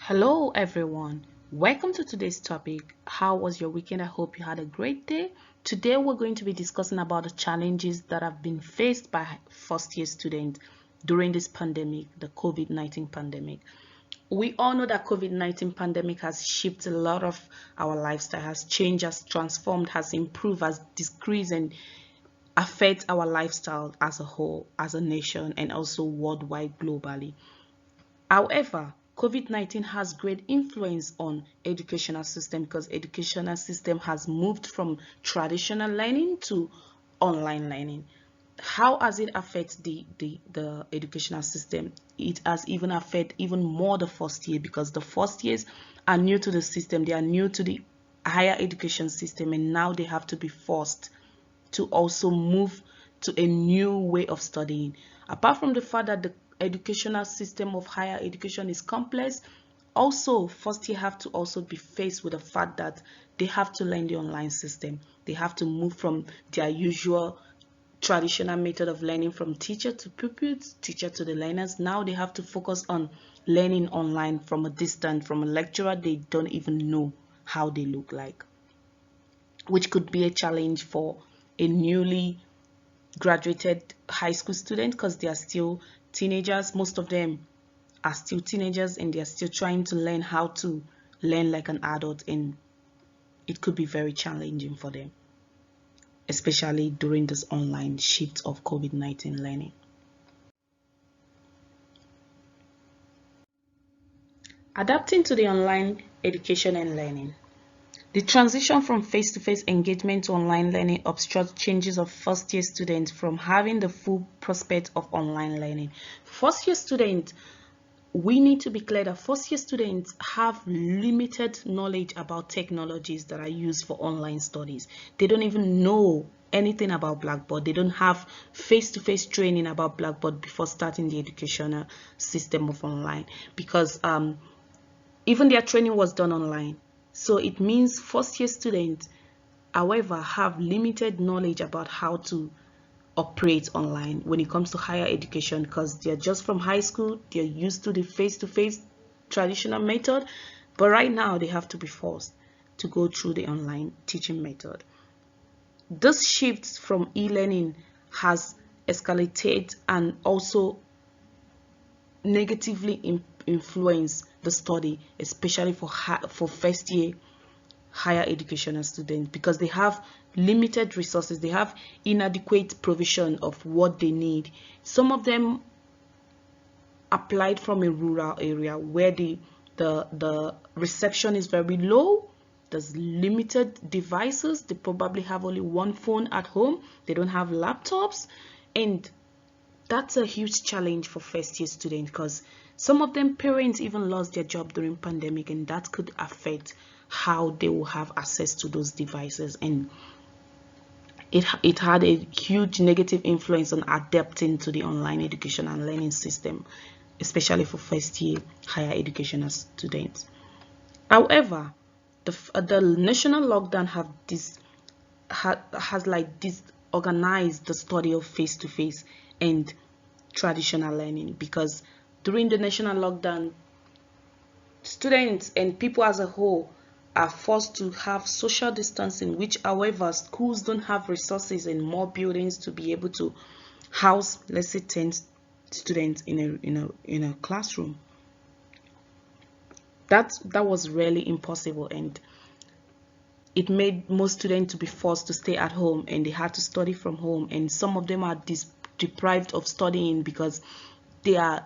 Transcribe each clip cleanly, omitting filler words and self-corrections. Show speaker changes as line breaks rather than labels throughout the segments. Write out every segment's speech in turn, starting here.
Hello everyone, welcome to today's topic. How was your weekend? I hope you had a great day. Today we're going to be discussing about the challenges that have been faced by first year students during this pandemic, the COVID-19 pandemic. We all know that COVID-19 pandemic has shaped a lot of our lifestyle, has changed, has transformed, has improved, has decreased and affect our lifestyle as a whole, as a nation, and also worldwide globally. However, COVID-19 has great influence on educational system because educational system has moved from traditional learning to online learning. How has it affected the educational system? It has even affected even more the first year because the first years are new to the system. They are new to the higher education system and now they have to be forced to also move to a new way of studying. Apart from the fact that the educational system of higher education is complex, also first year have to also be faced with the fact that they have to learn the online system. They have to move from their usual traditional method of learning from teacher to pupils, teacher to the learners. Now they have to focus on learning online from a distance, from a lecturer they don't even know how they look like, which could be a challenge for a newly graduated high school student because they are still teenagers. Most of them are still teenagers and they are still trying to learn how to learn like an adult, and it could be very challenging for them, especially during this online shift of COVID-19 learning. Adapting to the online education and learning. The transition from face-to-face engagement to online learning obstructs changes of first-year students from having the full prospect of online learning. First-year students, we need to be clear that first-year students have limited knowledge about technologies that are used for online studies. They don't even know anything about Blackboard. They don't have face-to-face training about Blackboard before starting the educational system of online because even their training was done online. So it means first year students, however, have limited knowledge about how to operate online when it comes to higher education because they're just from high school, they're used to the face-to-face traditional method, but right now they have to be forced to go through the online teaching method. This shift from e-learning has escalated and also negatively influence the study, especially for first year higher educational students because they have limited resources, they have inadequate provision of what they need. Some of them applied from a rural area where the reception is very low. There's limited devices. They probably have only one phone at home. They don't have laptops, and that's a huge challenge for first year students because some of them parents even lost their job during pandemic, and that could affect how they will have access to those devices, and it had a huge negative influence on adapting to the online education and learning system, especially for first year higher educational students. However, the national lockdown has like disorganized the study of face-to-face and traditional learning because during the national lockdown, students and people as a whole are forced to have social distancing, which however schools don't have resources and more buildings to be able to house, let's say, 10 students in a classroom. That was really impossible, and it made most students to be forced to stay at home and they had to study from home, and some of them are deprived of studying because they are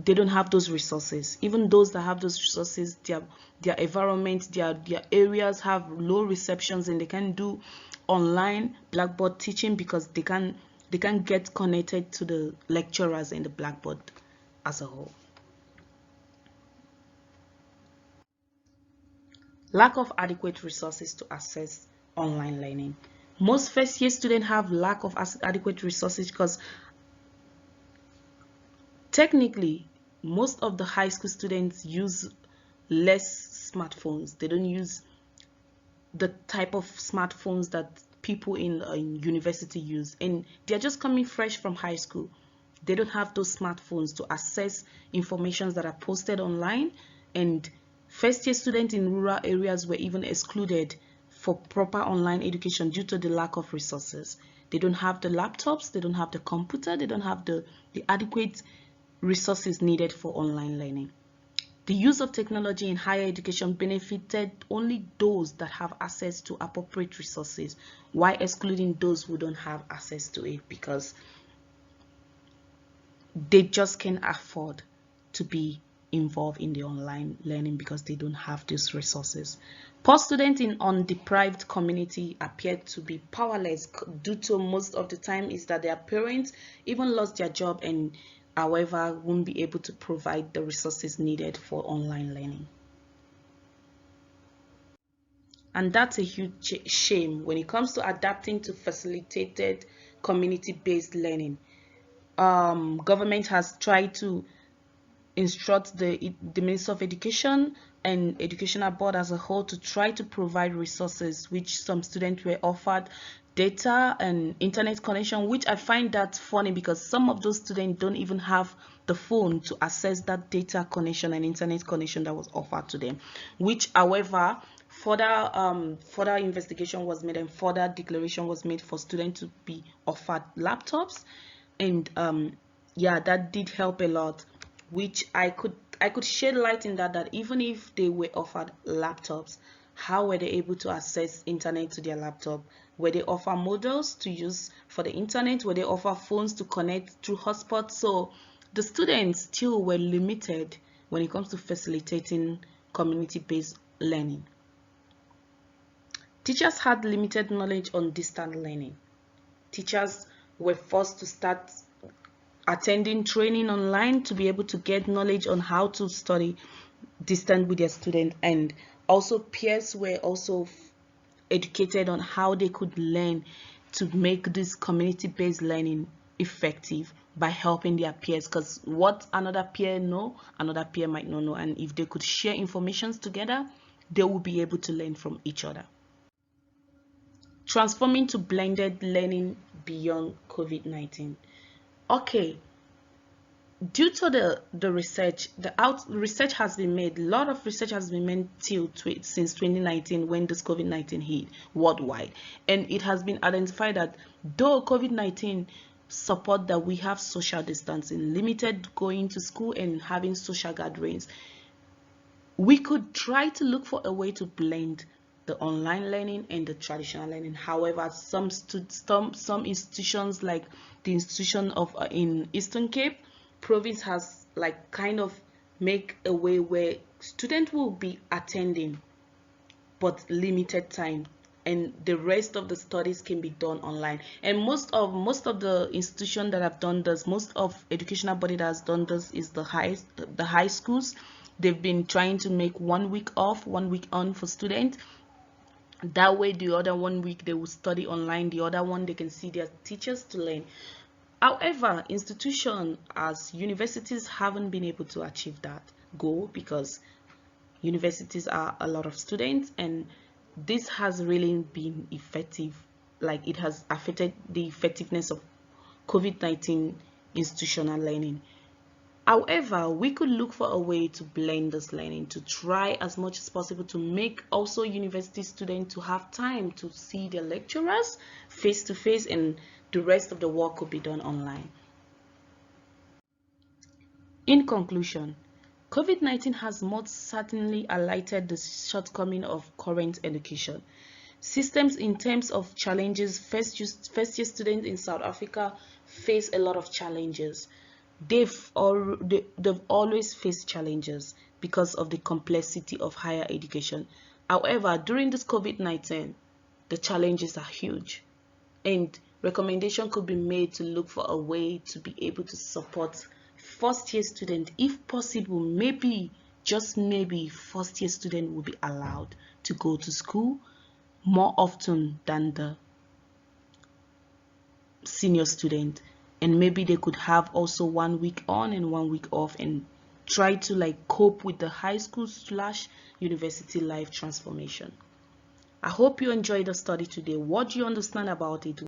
they don't have those resources. Even those that have those resources, their environment, their areas have low receptions and they can do online Blackboard teaching because they can get connected to the lecturers in the Blackboard as a whole. Lack of adequate resources to access online learning. Most first year students have lack of adequate resources because technically most of the high school students use less smartphones. They don't use the type of smartphones that people in university use, and they're just coming fresh from high school. They don't have those smartphones to access informations that are posted online, and first year students in rural areas were even excluded for proper online education due to the lack of resources. They don't have the laptops, they don't have the computer, they don't have the adequate resources needed for online learning. The use of technology in higher education benefited only those that have access to appropriate resources, while excluding those who don't have access to it because they just can't afford to be involved in the online learning because they don't have these resources. Poor students in undeprived community appear to be powerless due to most of the time is that their parents even lost their job and however won't be able to provide the resources needed for online learning. And that's a huge shame when it comes to adapting to facilitated community-based learning. Government has tried to instruct the Minister of Education and Educational Board as a whole to try to provide resources, which some students were offered data and internet connection, which I find that funny because some of those students don't even have the phone to access that data connection and internet connection that was offered to them, which however further investigation was made and further declaration was made for students to be offered laptops, and yeah, that did help a lot, which I could shed light in that even if they were offered laptops, how were they able to access internet to their laptop? Were they offer modules to use for the internet? Were they offer phones to connect through hotspots? So the students still were limited when it comes to facilitating community-based learning. Teachers had limited knowledge on distant learning. Teachers were forced to start attending training online to be able to get knowledge on how to study distant with their students, and also peers were also educated on how they could learn to make this community-based learning effective by helping their peers, because what another peer know, another peer might not know, and if they could share informations together, they will be able to learn from each other. Transforming to blended learning beyond COVID-19. Okay, due to the research, research has been made. A lot of research has been made since 2019 when this COVID-19 hit worldwide, and it has been identified that though COVID-19 support that we have social distancing, limited going to school and having social gatherings, we could try to look for a way to blend the online learning and the traditional learning. However, some institutions like the institution of in Eastern Cape province has like kind of make a way where students will be attending but limited time, and the rest of the studies can be done online. And most of the institutions that have done this, most of educational body that has done this is the high schools. They've been trying to make 1 week off, 1 week on for students. That way the other 1 week they will study online, the other one they can see their teachers to learn. However, institutions as universities haven't been able to achieve that goal because universities are a lot of students, and this has really been effective. Like, it has affected the effectiveness of COVID-19 institutional learning. However, we could look for a way to blend this learning, to try as much as possible to make also university students to have time to see their lecturers face to face, and the rest of the work could be done online. In conclusion, COVID-19 has most certainly highlighted the shortcoming of current education systems in terms of challenges. First-year students in South Africa face a lot of challenges. They've always faced challenges because of the complexity of higher education. However, during this COVID-19, the challenges are huge, and recommendation could be made to look for a way to be able to support first-year student. If possible, maybe, just maybe, first-year student will be allowed to go to school more often than the senior student, and maybe they could have also 1 week on and 1 week off and try to like cope with the high school / university life transformation. I hope you enjoyed the study today. What do you understand about it?